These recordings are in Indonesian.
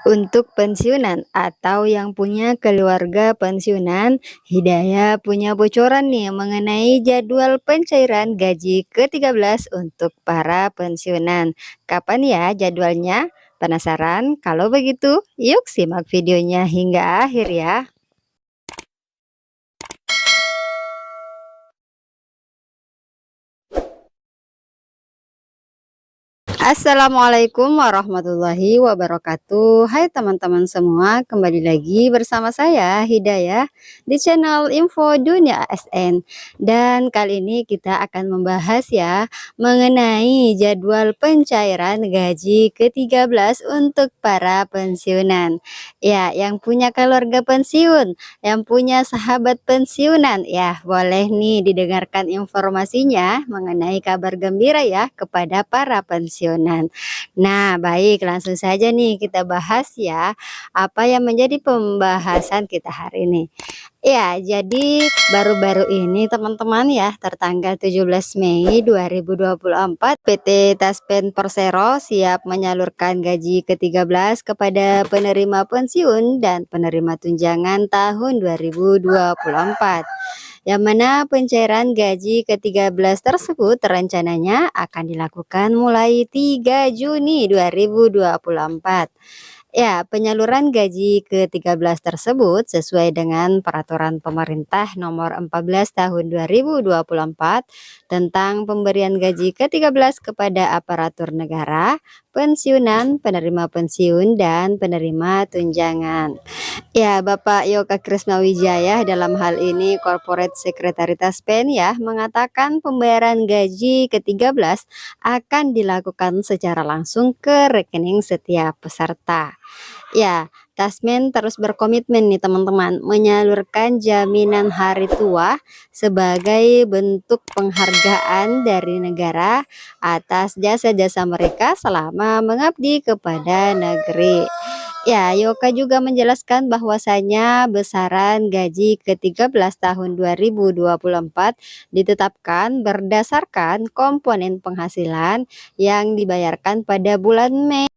Untuk pensiunan atau yang punya keluarga pensiunan, Hidayah punya bocoran nih mengenai jadwal pencairan gaji ke-13 untuk para pensiunan. Kapan ya jadwalnya? Penasaran? Kalau begitu, yuk simak videonya hingga akhir ya. Assalamualaikum warahmatullahi wabarakatuh. Hai teman-teman semua, kembali lagi bersama saya Hidayah di channel Info Dunia ASN. Dan kali ini kita akan membahas ya mengenai jadwal pencairan gaji ke-13 untuk para pensiunan. Ya, yang punya keluarga pensiun, yang punya sahabat pensiunan, ya boleh nih didengarkan informasinya mengenai kabar gembira ya kepada para pensiunan. Nah, baik langsung saja nih kita bahas ya apa yang menjadi pembahasan kita hari ini. Ya, jadi baru-baru ini teman-teman ya, tertanggal 17 Mei 2024, PT Taspen Persero siap menyalurkan gaji ke-13 kepada penerima pensiun dan penerima tunjangan tahun 2024. Yang mana pencairan gaji ke-13 tersebut rencananya akan dilakukan mulai 3 Juni 2024. Ya, penyaluran gaji ke-13 tersebut sesuai dengan peraturan pemerintah nomor 14 tahun 2024 tentang pemberian gaji ke-13 kepada aparatur negara, pensiunan, penerima pensiun, dan penerima tunjangan. Ya, Bapak Yoga Krisnawijaya dalam hal ini Corporate Secretary Taspen ya mengatakan pembayaran gaji ke-13 akan dilakukan secara langsung ke rekening setiap peserta. Ya, Tasmen terus berkomitmen nih teman-teman menyalurkan jaminan hari tua sebagai bentuk penghargaan dari negara atas jasa-jasa mereka selama mengabdi kepada negeri. Ya, Yoka juga menjelaskan bahwasanya besaran gaji ke-13 tahun 2024 ditetapkan berdasarkan komponen penghasilan yang dibayarkan pada bulan Mei.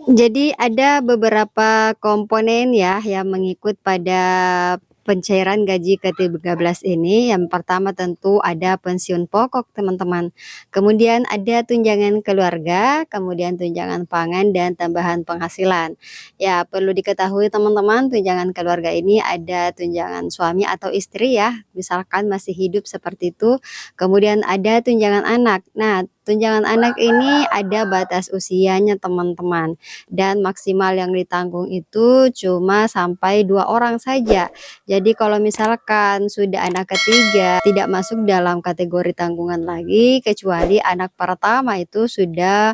Jadi ada beberapa komponen ya yang mengikut pada pencairan gaji ke-13 ini. Yang pertama tentu ada pensiun pokok teman-teman. Kemudian ada tunjangan keluarga, kemudian tunjangan pangan dan tambahan penghasilan. Ya, perlu diketahui teman-teman, tunjangan keluarga ini ada tunjangan suami atau istri ya, misalkan masih hidup seperti itu. Kemudian ada tunjangan anak. Nah, tunjangan anak ini ada batas usianya teman-teman, dan maksimal yang ditanggung itu cuma sampai 2 orang saja. Jadi kalau misalkan sudah anak ketiga tidak masuk dalam kategori tanggungan lagi, kecuali anak pertama itu sudah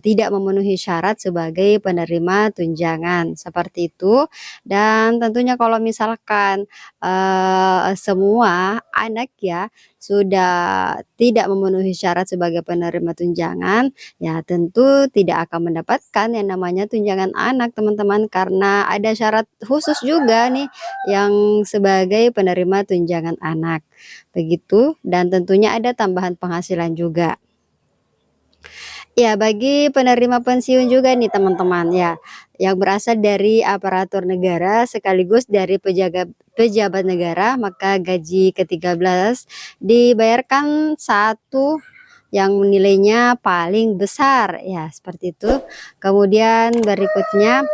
tidak memenuhi syarat sebagai penerima tunjangan seperti itu. Dan tentunya kalau misalkan semua anak ya sudah tidak memenuhi syarat sebagai penerima tunjangan, ya tentu tidak akan mendapatkan yang namanya tunjangan anak teman-teman, karena ada syarat khusus juga nih yang sebagai penerima tunjangan anak. Begitu, dan tentunya ada tambahan penghasilan juga. Ya, bagi penerima pensiun juga nih teman-teman ya, yang berasal dari aparatur negara sekaligus dari pejabat negara, maka gaji ke-13 dibayarkan satu yang nilainya paling besar ya, seperti itu. Kemudian berikutnya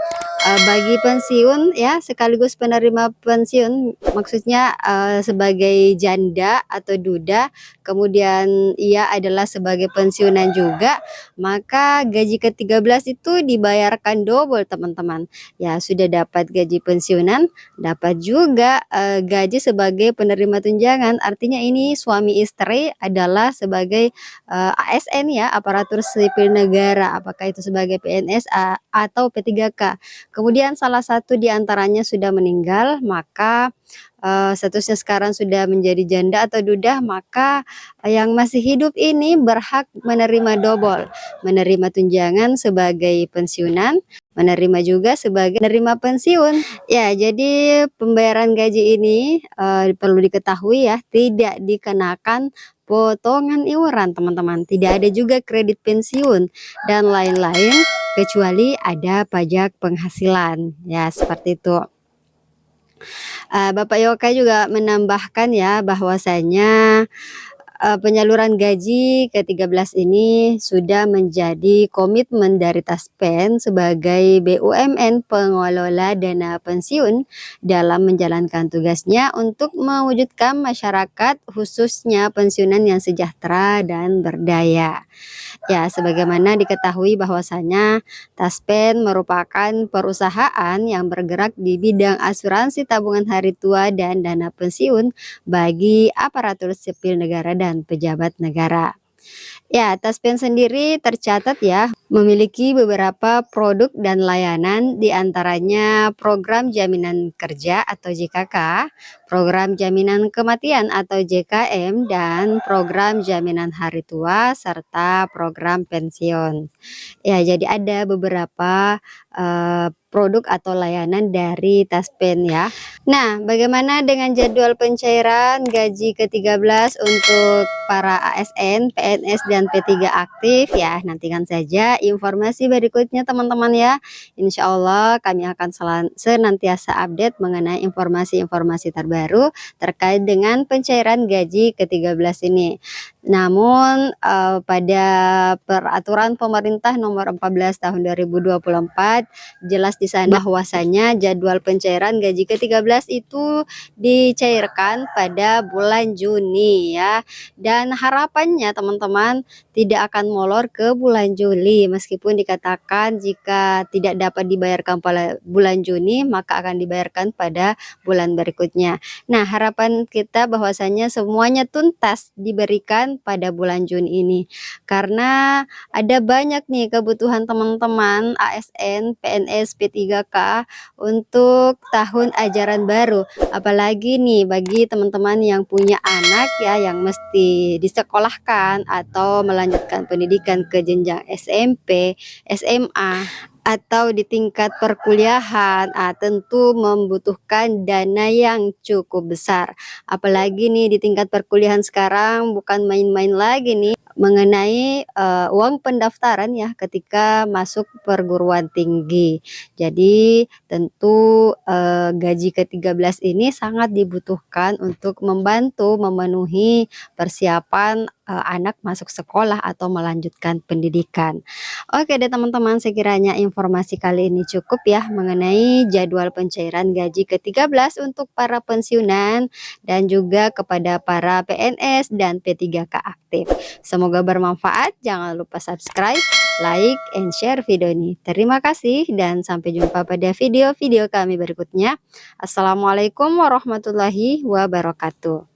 bagi pensiun ya sekaligus penerima pensiun, maksudnya sebagai janda atau duda, kemudian ia adalah sebagai pensiunan juga, maka gaji ke-13 itu dibayarkan double teman-teman. Ya, sudah dapat gaji pensiunan, dapat juga gaji sebagai penerima tunjangan. Artinya ini suami istri adalah sebagai ASN ya, aparatur sipil negara, apakah itu sebagai PNS atau P3K. Kemudian salah satu di antaranya sudah meninggal, maka statusnya sekarang sudah menjadi janda atau duda, maka yang masih hidup ini berhak menerima double, menerima tunjangan sebagai pensiunan, menerima juga sebagai penerima pensiun. Ya, jadi pembayaran gaji ini perlu diketahui ya, tidak dikenakan potongan iuran teman-teman, tidak ada juga kredit pensiun dan lain-lain kecuali ada pajak penghasilan ya, seperti itu. Bapak Yoka juga menambahkan ya bahwasanya penyaluran gaji ke-13 ini sudah menjadi komitmen dari Taspen sebagai BUMN pengelola dana pensiun dalam menjalankan tugasnya untuk mewujudkan masyarakat khususnya pensiunan yang sejahtera dan berdaya. Ya, sebagaimana diketahui bahwasanya Taspen merupakan perusahaan yang bergerak di bidang asuransi tabungan hari tua dan dana pensiun bagi aparatur sipil negara dan pejabat negara. Ya, Taspen sendiri tercatat ya memiliki beberapa produk dan layanan, diantaranya program jaminan kerja atau JKK, program jaminan kematian atau JKM, dan program jaminan hari tua serta program pensiun. Ya, jadi ada beberapa produk atau layanan dari Taspen ya. Nah, bagaimana dengan jadwal pencairan gaji ke-13 untuk para ASN, PNS, dan P3 aktif ya? Nantikan saja informasi berikutnya teman-teman ya. Insya Allah kami akan senantiasa update mengenai informasi-informasi terbaru terkait dengan pencairan gaji ke-13 ini. Namun pada peraturan pemerintah nomor 14 tahun 2024 jelas di sana bahwasanya jadwal pencairan gaji ke-13 itu dicairkan pada bulan Juni ya. Dan harapannya teman-teman tidak akan molor ke bulan Juli, meskipun dikatakan jika tidak dapat dibayarkan pada bulan Juni maka akan dibayarkan pada bulan berikutnya. Nah, harapan kita bahwasanya semuanya tuntas diberikan pada bulan Juni ini, karena ada banyak nih kebutuhan teman-teman ASN, PNS, P3K untuk tahun ajaran baru. Apalagi nih bagi teman-teman yang punya anak ya yang mesti disekolahkan atau melanjutkan pendidikan ke jenjang SMP, SMA, atau di tingkat perkuliahan, tentu membutuhkan dana yang cukup besar. Apalagi nih di tingkat perkuliahan sekarang bukan main-main lagi nih mengenai uang pendaftaran ya ketika masuk perguruan tinggi. Jadi tentu gaji ke-13 ini sangat dibutuhkan untuk membantu memenuhi persiapan anak masuk sekolah atau melanjutkan pendidikan. Oke deh teman-teman, sekiranya informasi kali ini cukup ya mengenai jadwal pencairan gaji ke-13 untuk para pensiunan dan juga kepada para PNS dan P3K aktif. Semoga bermanfaat, jangan lupa subscribe, like, and share video ini. Terima kasih dan sampai jumpa pada video-video kami berikutnya. Assalamualaikum warahmatullahi wabarakatuh.